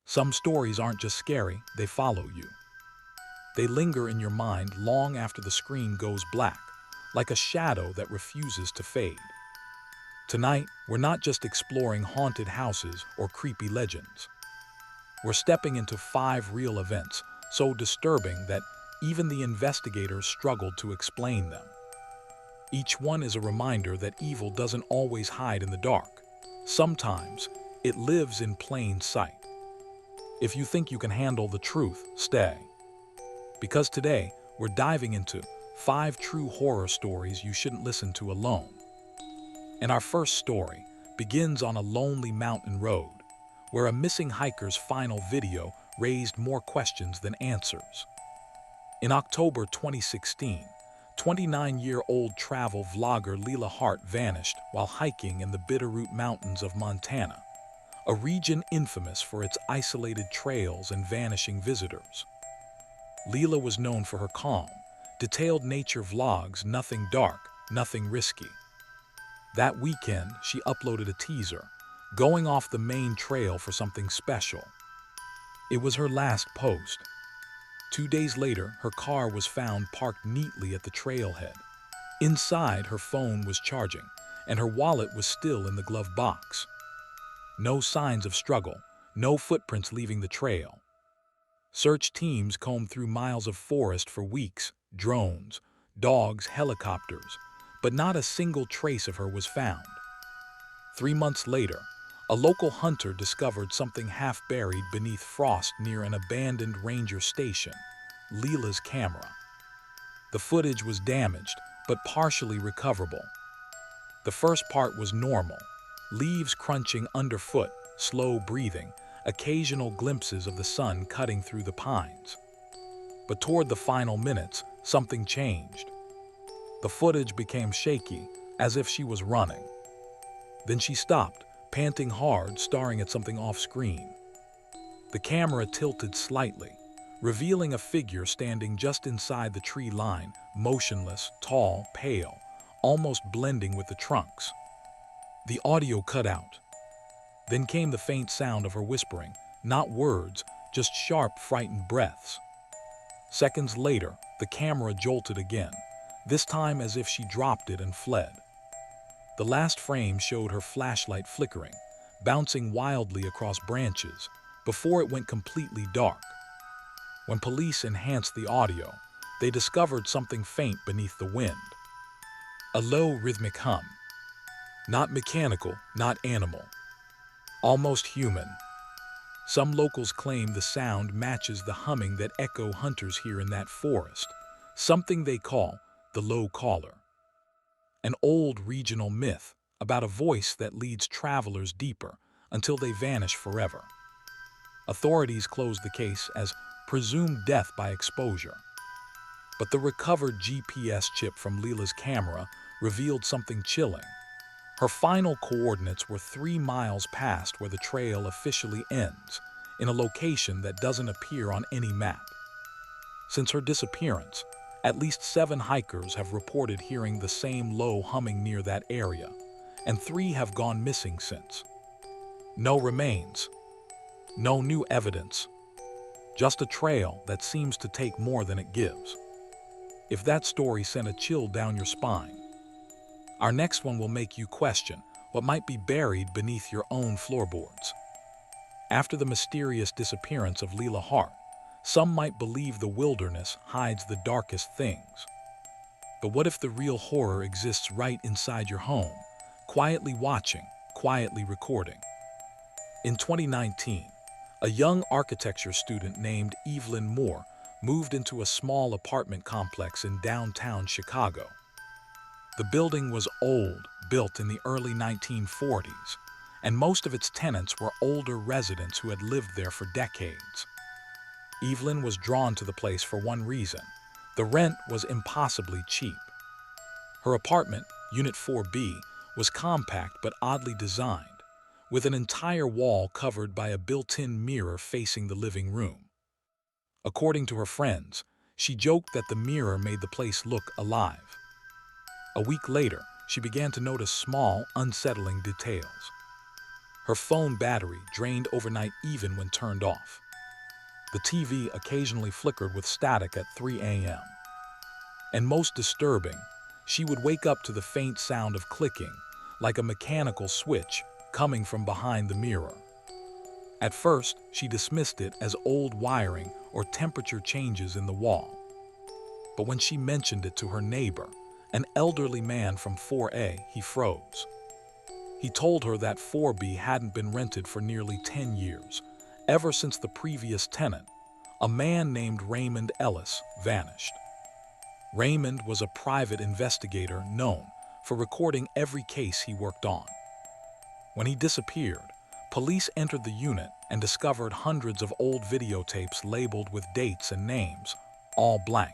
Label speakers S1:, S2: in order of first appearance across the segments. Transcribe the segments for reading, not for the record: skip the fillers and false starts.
S1: Some stories aren't just scary, they follow you. They linger in your mind long after the screen goes black, like a shadow that refuses to fade. Tonight, we're not just exploring haunted houses or creepy legends. We're stepping into 5 real events, so disturbing that even the investigators struggled to explain them. Each one is a reminder that evil doesn't always hide in the dark. Sometimes, it lives in plain sight. If you think you can handle the truth, stay. Because today, we're diving into 5 true horror stories you shouldn't listen to alone. And our first story begins on a lonely mountain road, where a missing hiker's final video raised more questions than answers. In October 2016, 29-year-old travel vlogger Leela Hart vanished while hiking in the Bitterroot Mountains of Montana, a region infamous for its isolated trails and vanishing visitors. Leela was known for her calm, detailed nature vlogs, nothing dark, nothing risky. That weekend, she uploaded a teaser, going off the main trail for something special. It was her last post. 2 days later, her car was found parked neatly at the trailhead. Inside, her phone was charging, and her wallet was still in the glove box. No signs of struggle, no footprints leaving the trail. Search teams combed through miles of forest for weeks, drones, dogs, helicopters, but not a single trace of her was found. 3 months later, a local hunter discovered something half buried beneath frost near an abandoned ranger station: Leela's camera. The footage was damaged, but partially recoverable. The first part was normal: leaves crunching underfoot, slow breathing, occasional glimpses of the sun cutting through the pines. But toward the final minutes, something changed. The footage became shaky, as if she was running. Then she stopped, panting hard, staring at something off-screen. The camera tilted slightly, revealing a figure standing just inside the tree line, motionless, tall, pale, almost blending with the trunks. The audio cut out. Then came the faint sound of her whispering, not words, just sharp, frightened breaths. Seconds later, the camera jolted again, this time as if she dropped it and fled. The last frame showed her flashlight flickering, bouncing wildly across branches, before it went completely dark. When police enhanced the audio, they discovered something faint beneath the wind. A low, rhythmic hum. Not mechanical, not animal. Almost human. Some locals claim the sound matches the humming that echo hunters hear in that forest, something they call the low caller. An old regional myth about a voice that leads travelers deeper until they vanish forever. Authorities closed the case as presumed death by exposure. But the recovered GPS chip from Leela's camera revealed something chilling. Her final coordinates were 3 miles past where the trail officially ends, in a location that doesn't appear on any map. Since her disappearance, at least 7 hikers have reported hearing the same low humming near that area, and 3 have gone missing since. No remains, no new evidence, just a trail that seems to take more than it gives. If that story sent a chill down your spine, our next one will make you question what might be buried beneath your own floorboards. After the mysterious disappearance of Leela Hart, some might believe the wilderness hides the darkest things. But what if the real horror exists right inside your home, quietly watching, quietly recording? In 2019, a young architecture student named Evelyn Moore moved into a small apartment complex in downtown Chicago. The building was old, built in the early 1940s, and most of its tenants were older residents who had lived there for decades. Evelyn was drawn to the place for one reason: the rent was impossibly cheap. Her apartment, Unit 4B, was compact but oddly designed, with an entire wall covered by a built-in mirror facing the living room. According to her friends, she joked that the mirror made the place look alive. A week later, she began to notice small, unsettling details. Her phone battery drained overnight even when turned off. The TV occasionally flickered with static at 3 a.m. And most disturbing, she would wake up to the faint sound of clicking, like a mechanical switch coming from behind the mirror. At first, she dismissed it as old wiring or temperature changes in the wall. But when she mentioned it to her neighbor, an elderly man from 4A, he froze. He told her that 4B hadn't been rented for nearly 10 years, ever since the previous tenant, a man named Raymond Ellis, vanished. Raymond was a private investigator known for recording every case he worked on. When he disappeared, police entered the unit and discovered hundreds of old videotapes labeled with dates and names, all blank.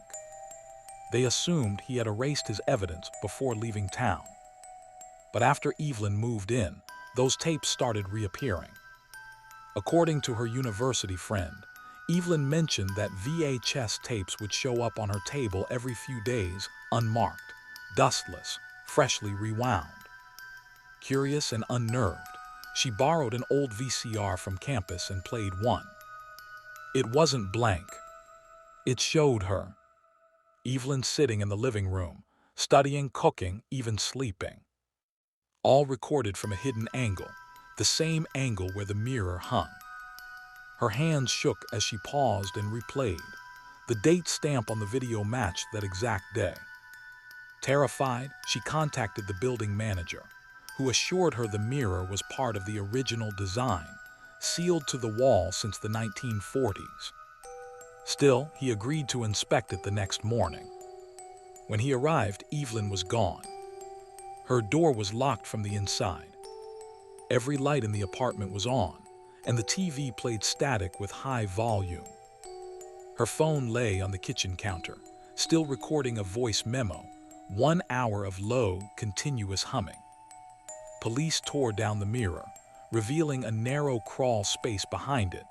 S1: They assumed he had erased his evidence before leaving town. But after Evelyn moved in, those tapes started reappearing. According to her university friend, Evelyn mentioned that VHS tapes would show up on her table every few days, unmarked, dustless, freshly rewound. Curious and unnerved, she borrowed an old VCR from campus and played one. It wasn't blank. It showed her. Evelyn sitting in the living room, studying, cooking, even sleeping. All recorded from a hidden angle, the same angle where the mirror hung. Her hands shook as she paused and replayed. The date stamp on the video matched that exact day. Terrified, she contacted the building manager, who assured her the mirror was part of the original design, sealed to the wall since the 1940s. Still, he agreed to inspect it the next morning. When he arrived, Evelyn was gone. Her door was locked from the inside. Every light in the apartment was on, and the TV played static with high volume. Her phone lay on the kitchen counter, still recording a voice memo, 1 hour of low, continuous humming. Police tore down the mirror, revealing a narrow crawl space behind it,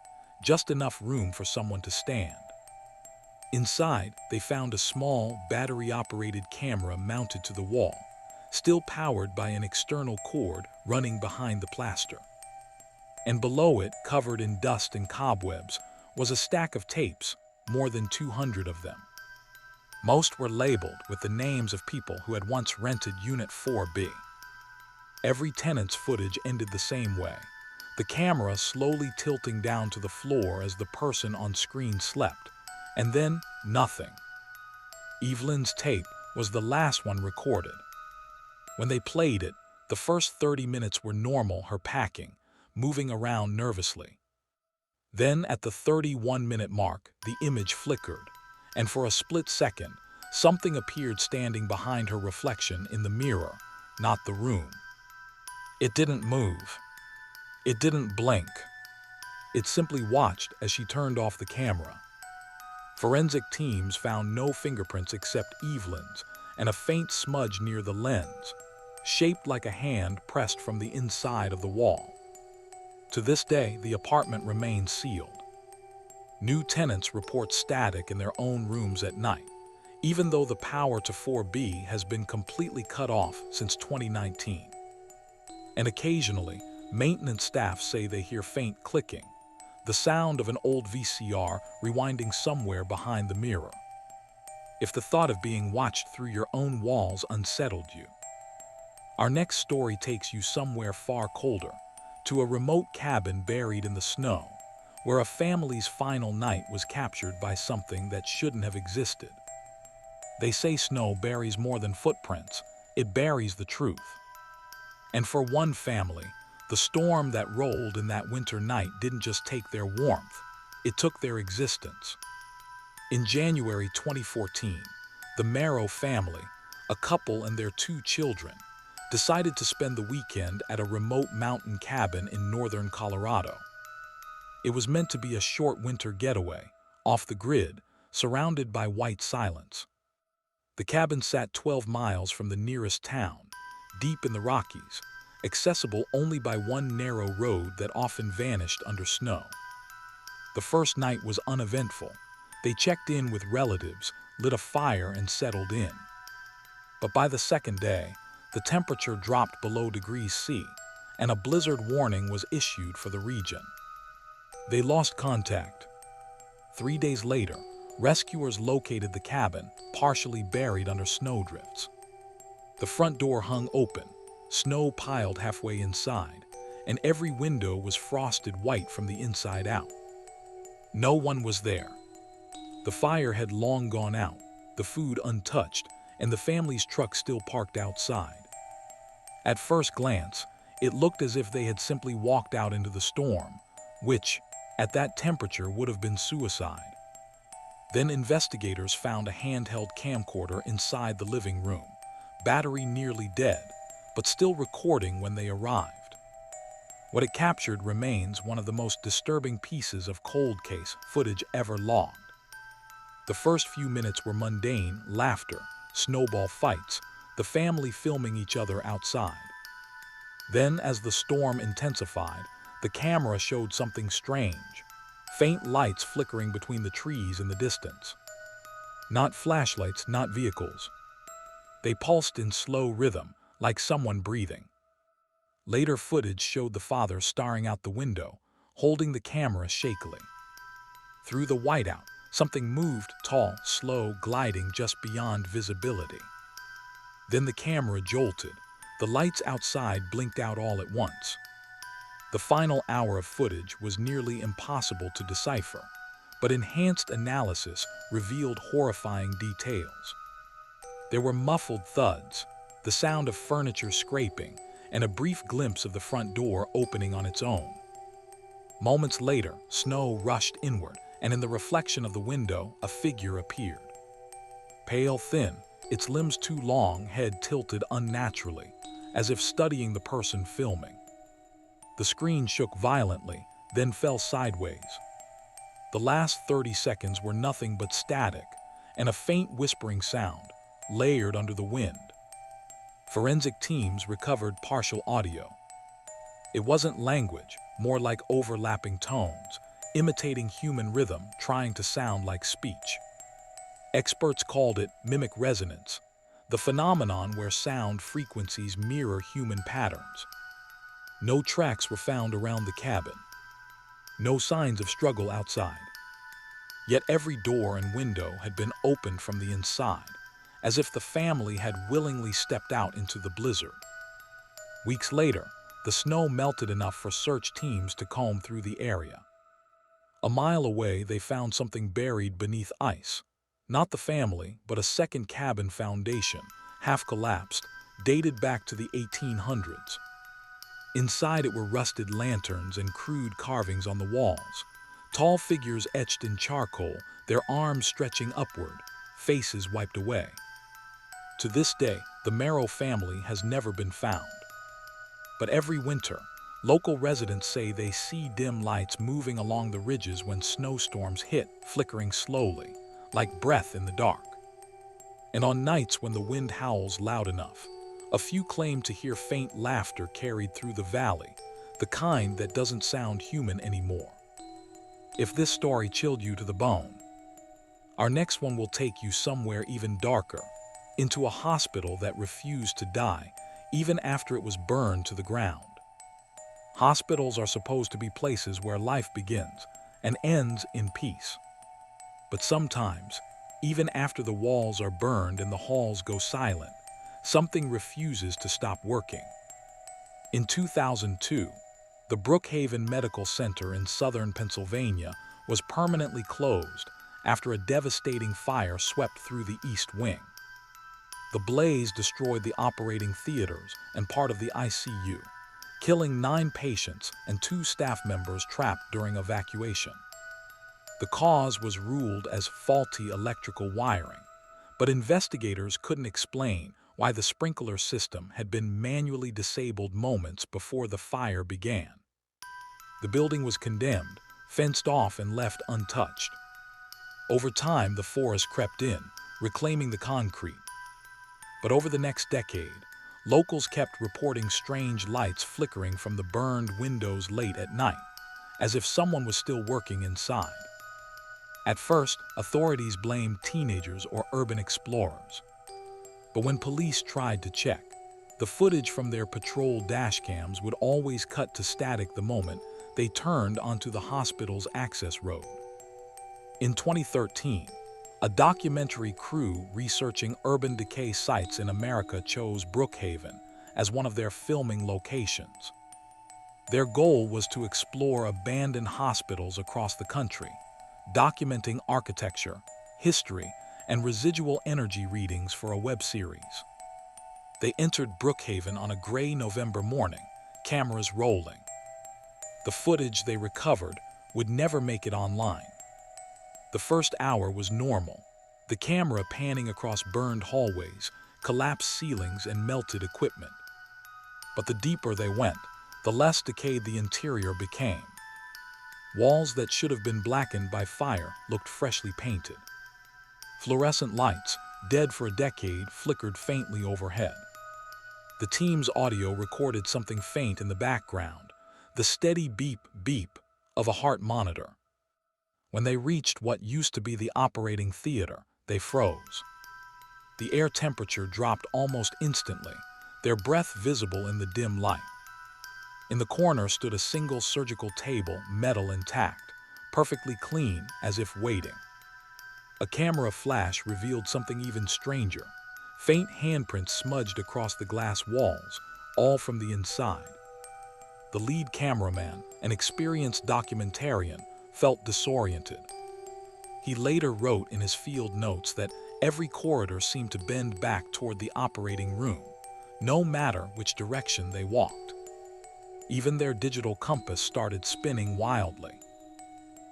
S1: just enough room for someone to stand. Inside, they found a small, battery-operated camera mounted to the wall, still powered by an external cord running behind the plaster. And below it, covered in dust and cobwebs, was a stack of tapes, more than 200 of them. Most were labeled with the names of people who had once rented Unit 4B. Every tenant's footage ended the same way, the camera slowly tilting down to the floor as the person on screen slept, and then nothing. Evelyn's tape was the last one recorded. When they played it, the first 30 minutes were normal, her packing, moving around nervously. Then, at the 31-minute mark, the image flickered, and for a split second, something appeared standing behind her reflection in the mirror, not the room. It didn't move. It didn't blink. It simply watched as she turned off the camera. Forensic teams found no fingerprints except Evelyn's and a faint smudge near the lens, shaped like a hand pressed from the inside of the wall. To this day, the apartment remains sealed. New tenants report static in their own rooms at night, even though the power to 4B has been completely cut off since 2019. And occasionally, maintenance staff say they hear faint clicking, the sound of an old VCR rewinding somewhere behind the mirror. If the thought of being watched through your own walls unsettled you. Our next story takes you somewhere far colder, to a remote cabin buried in the snow, where a family's final night was captured by something that shouldn't have existed. They say snow buries more than footprints, it buries the truth. And for one family, the storm that rolled in that winter night didn't just take their warmth, it took their existence. In January 2014, the Marrow family, a couple and their 2 children, decided to spend the weekend at a remote mountain cabin in northern Colorado. It was meant to be a short winter getaway, off the grid, surrounded by white silence. The cabin sat 12 miles from the nearest town, deep in the Rockies, accessible only by one narrow road that often vanished under snow. The first night was uneventful. They checked in with relatives, lit a fire, and settled in. But by the second day, the temperature dropped below degrees C, and a blizzard warning was issued for the region. They lost contact. 3 days later, rescuers located the cabin, partially buried under snowdrifts. The front door hung open, snow piled halfway inside, and every window was frosted white from the inside out. No one was there. The fire had long gone out, the food untouched, and the family's truck still parked outside. At first glance, it looked as if they had simply walked out into the storm, which, at that temperature, would have been suicide. Then investigators found a handheld camcorder inside the living room, battery nearly dead, but still recording when they arrived. What it captured remains one of the most disturbing pieces of cold case footage ever logged. The first few minutes were mundane laughter, snowball fights, the family filming each other outside. Then, as the storm intensified, the camera showed something strange. Faint lights flickering between the trees in the distance. Not flashlights, not vehicles. They pulsed in slow rhythm, like someone breathing. Later footage showed the father staring out the window, holding the camera shakily. Through the whiteout, something moved, tall, slow, gliding just beyond visibility. Then the camera jolted. The lights outside blinked out all at once. The final hour of footage was nearly impossible to decipher, but enhanced analysis revealed horrifying details. There were muffled thuds, the sound of furniture scraping, and a brief glimpse of the front door opening on its own. Moments later, snow rushed inward, and in the reflection of the window, a figure appeared. Pale, thin, its limbs too long, head tilted unnaturally, as if studying the person filming. The screen shook violently, then fell sideways. The last 30 seconds were nothing but static, and a faint whispering sound, layered under the wind. Forensic teams recovered partial audio. It wasn't language, more like overlapping tones, imitating human rhythm, trying to sound like speech. Experts called it mimic resonance, the phenomenon where sound frequencies mirror human patterns. No tracks were found around the cabin. No signs of struggle outside. Yet every door and window had been opened from the inside, as if the family had willingly stepped out into the blizzard. Weeks later, the snow melted enough for search teams to comb through the area. A mile away, they found something buried beneath ice. Not the family, but a second cabin foundation, half collapsed, dated back to the 1800s. Inside it were rusted lanterns and crude carvings on the walls, tall figures etched in charcoal, their arms stretching upward, faces wiped away. To this day, the Merrow family has never been found. But every winter, local residents say they see dim lights moving along the ridges when snowstorms hit, flickering slowly, like breath in the dark. And on nights when the wind howls loud enough, a few claim to hear faint laughter carried through the valley, the kind that doesn't sound human anymore. If this story chilled you to the bone, our next one will take you somewhere even darker, into a hospital that refused to die, even after it was burned to the ground. Hospitals are supposed to be places where life begins and ends in peace. But sometimes, even after the walls are burned and the halls go silent, something refuses to stop working. In 2002, the Brookhaven Medical Center in southern Pennsylvania was permanently closed after a devastating fire swept through the East Wing. The blaze destroyed the operating theaters and part of the ICU, killing 9 patients and 2 staff members trapped during evacuation. The cause was ruled as faulty electrical wiring, but investigators couldn't explain why the sprinkler system had been manually disabled moments before the fire began. The building was condemned, fenced off, and left untouched. Over time, the forest crept in, reclaiming the concrete. But over the next decade, locals kept reporting strange lights flickering from the burned windows late at night, as if someone was still working inside. At first, authorities blamed teenagers or urban explorers. But when police tried to check, The footage from their patrol dashcams would always cut to static the moment they turned onto the hospital's access road. In 2013, a documentary crew researching urban decay sites in America chose Brookhaven as one of their filming locations. Their goal was to explore abandoned hospitals across the country, documenting architecture, history, and residual energy readings for a web series. They entered Brookhaven on a gray November morning, cameras rolling. The footage they recovered would never make it online. The first hour was normal, the camera panning across burned hallways, collapsed ceilings, and melted equipment. But the deeper they went, the less decayed the interior became. Walls that should have been blackened by fire looked freshly painted. Fluorescent lights, dead for a decade, flickered faintly overhead. The team's audio recorded something faint in the background, the steady beep-beep of a heart monitor. When they reached what used to be the operating theater, they froze. The air temperature dropped almost instantly, their breath visible in the dim light. In the corner stood a single surgical table, metal intact, perfectly clean, as if waiting. A camera flash revealed something even stranger. Faint handprints smudged across the glass walls, all from the inside. The lead cameraman, an experienced documentarian, felt disoriented. He later wrote in his field notes that every corridor seemed to bend back toward the operating room, no matter which direction they walked. Even their digital compass started spinning wildly.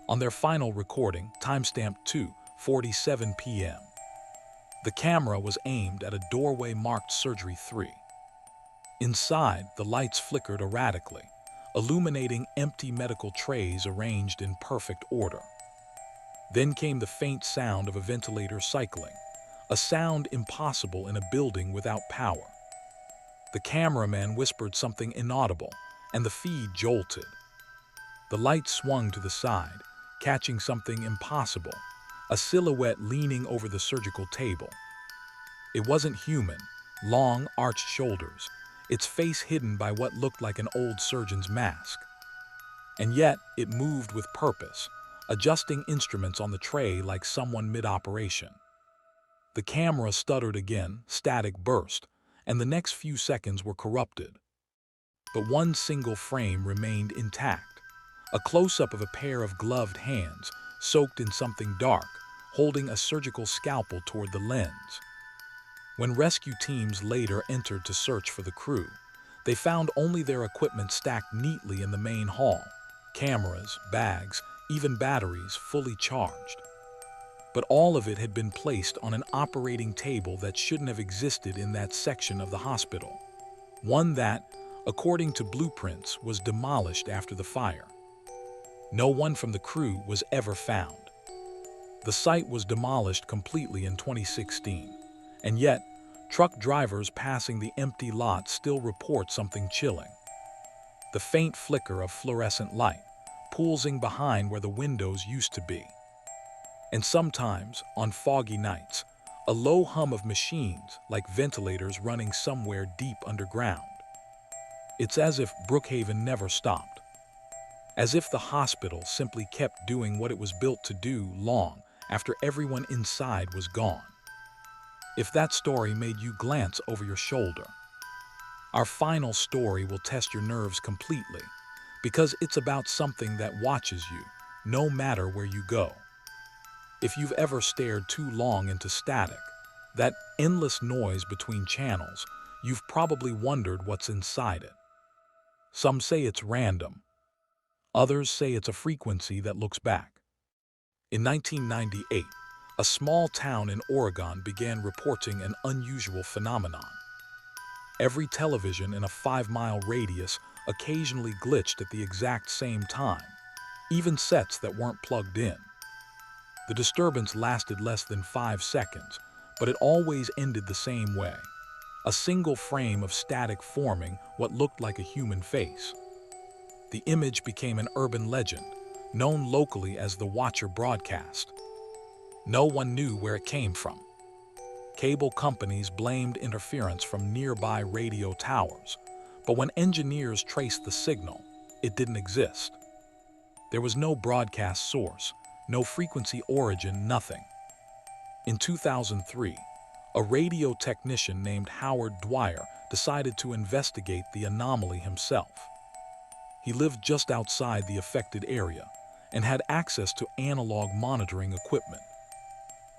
S1: On their final recording, timestamped 2:47 p.m., the camera was aimed at a doorway marked Surgery 3. Inside, the lights flickered erratically, illuminating empty medical trays arranged in perfect order. Then came the faint sound of a ventilator cycling, a sound impossible in a building without power. The cameraman whispered something inaudible, and the feed jolted. The light swung to the side, catching something impossible, a silhouette leaning over the surgical table. It wasn't human, long, arched shoulders, its face hidden by what looked like an old surgeon's mask. And yet, it moved with purpose, adjusting instruments on the tray like someone mid-operation. The camera stuttered again, static burst, and the next few seconds were corrupted. But one single frame remained intact, a close-up of a pair of gloved hands, soaked in something dark, holding a surgical scalpel toward the lens. When rescue teams later entered to search for the crew, they found only their equipment stacked neatly in the main hall, cameras, bags, even batteries fully charged. But all of it had been placed on an operating table that shouldn't have existed in that section of the hospital, one that, according to blueprints, was demolished after the fire. No one from the crew was ever found. The site was demolished completely in 2016, and yet, truck drivers passing the empty lot still report something chilling. The faint flicker of fluorescent light, pulsing behind where the windows used to be. And sometimes, on foggy nights, a low hum of machines, like ventilators running somewhere deep underground. It's as if Brookhaven never stopped. As if the hospital simply kept doing what it was built to do long after everyone inside was gone. If that story made you glance over your shoulder, our final story will test your nerves completely, because it's about something that watches you, no matter where you go. If you've ever stared too long into static, that endless noise between channels, you've probably wondered what's inside it. Some say it's random. Others say it's a frequency that looks back. In 1998, a small town in Oregon began reporting an unusual phenomenon. Every television in a 5-mile radius occasionally glitched at the exact same time, even sets that weren't plugged in. The disturbance lasted less than 5 seconds, but it always ended the same way. A single frame of static forming what looked like a human face. The image became an urban legend, known locally as the Watcher broadcast. No one knew where it came from. Cable companies blamed interference from nearby radio towers, but when engineers traced the signal, it didn't exist. There was no broadcast source, no frequency origin, nothing. In 2003, a radio technician named Howard Dwyer decided to investigate the anomaly himself. He lived just outside the affected area and had access to analog monitoring equipment.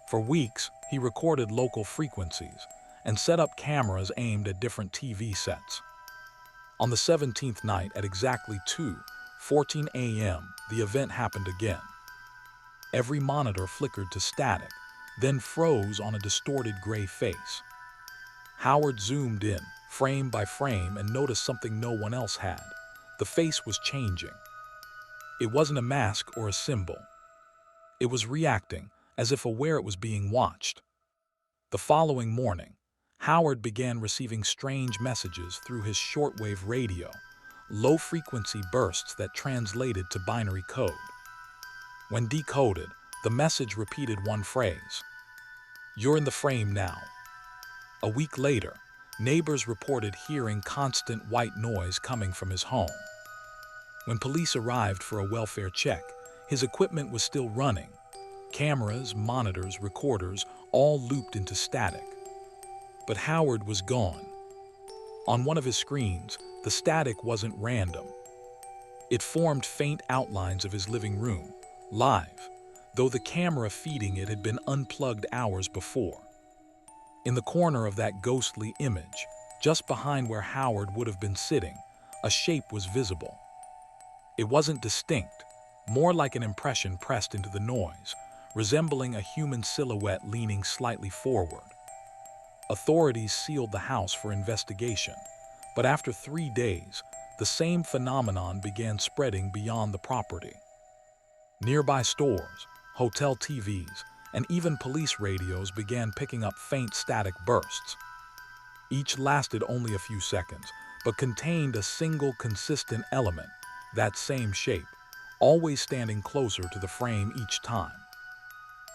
S1: For weeks, he recorded local frequencies and set up cameras aimed at different TV sets. On the 17th night at exactly 2:14 a.m., the event happened again. Every monitor flickered to static, then froze on a distorted gray face. Howard zoomed in, frame by frame, and noticed something no one else had. The face was changing. It wasn't a mask or a symbol. It was reacting, as if aware it was being watched. The following morning, Howard began receiving strange messages through his shortwave radio, low-frequency bursts that translated to binary code. When decoded, the message repeated one phrase: "You're in the frame now." A week later, neighbors reported hearing constant white noise coming from his home. When police arrived for a welfare check, his equipment was still running. Cameras, monitors, recorders, all looped into static. But Howard was gone. On one of his screens, the static wasn't random. It formed faint outlines of his living room, live, though the camera feeding it had been unplugged hours before. In the corner of that ghostly image, just behind where Howard would have been sitting, a shape was visible. It wasn't distinct, more like an impression pressed into the noise, resembling a human silhouette leaning slightly forward. Authorities sealed the house for investigation, but after 3 days, the same phenomenon began spreading beyond the property. Nearby stores, hotel TVs, and even police radios began picking up faint static bursts. Each lasted only a few seconds, but contained a single consistent element, that same shape, always standing closer to the frame each time.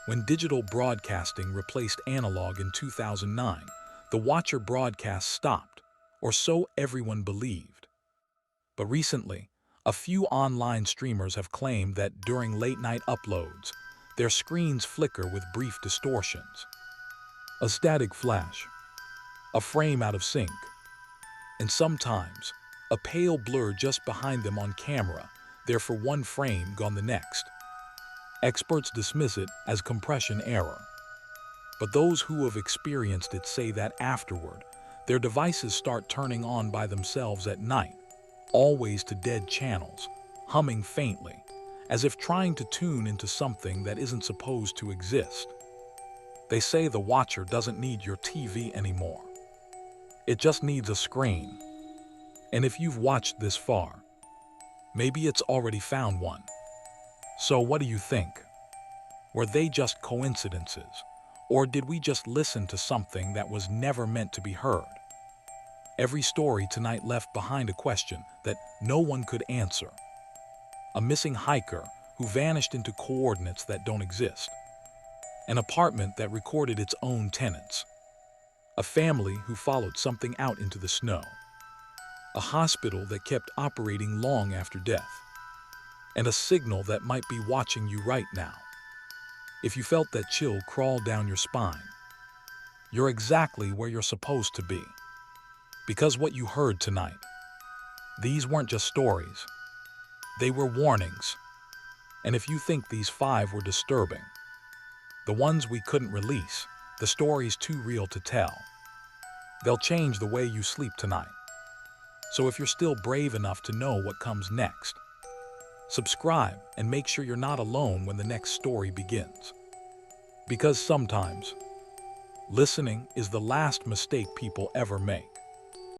S1: When digital broadcasting replaced analog in 2009, the watcher broadcast stopped, or so everyone believed. But recently, a few online streamers have claimed that during late-night uploads, their screens flicker with brief distortions. A static flash, a frame out of sync, and sometimes a pale blur just behind them on camera, there for one frame, gone the next. Experts dismiss it as compression error. But those who have experienced it say that afterward, their devices start turning on by themselves at night, always to dead channels, humming faintly, as if trying to tune into something that isn't supposed to exist. They say the watcher doesn't need your TV anymore. It just needs a screen. And if you've watched this far, maybe it's already found one. So what do you think? Were they just coincidences? Or did we just listen to something that was never meant to be heard? Every story tonight left behind a question that no one could answer. A missing hiker who vanished into coordinates that don't exist. An apartment that recorded its own tenants. A family who followed something out into the snow. A hospital that kept operating long after death. And a signal that might be watching you right now. If you felt that chill crawl down your spine, you're exactly where you're supposed to be. Because what you heard tonight, these weren't just stories. They were warnings. And if you think these 5 were disturbing, the ones we couldn't release, the stories too real to tell, they'll change the way you sleep tonight. So if you're still brave enough to know what comes next, subscribe and make sure you're not alone when the next story begins. Because sometimes, listening is the last mistake people ever make.